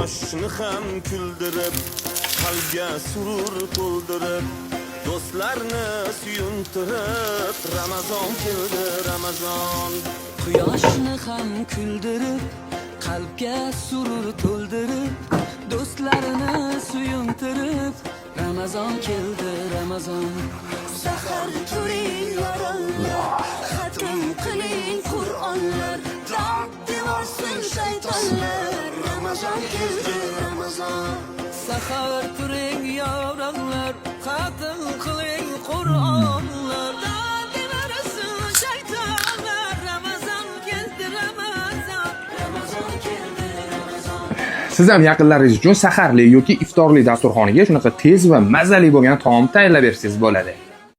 Quyoshni ham kuldirib, qalbga surur to'ldirib, do'stlarni suyuntirib, Ramazon keldi, Ramazon. Quyoshni ham kuldirib, qalbga surur to'ldirib, do'stlarini suyuntirib, Ramazon keldi, Ramazon. Sahar turing yoronglar, xatm qiling Qur'onlar, dod devorsin shaytonlar. Ramazon keldi, Ramazon. Sahar turing yoronglar, xatm qiling Qur'onlar, dod devorsin shaytonlar. Ramazon keldi, Ramazon. Ramazon keldi, Ramazon. Siz ham yaqinlaringiz uchun saharlik yoki iftorlik dasturxoniga shunaqa tez va mazali bo'lgan taom tayyorlab bersangiz bo'ladi.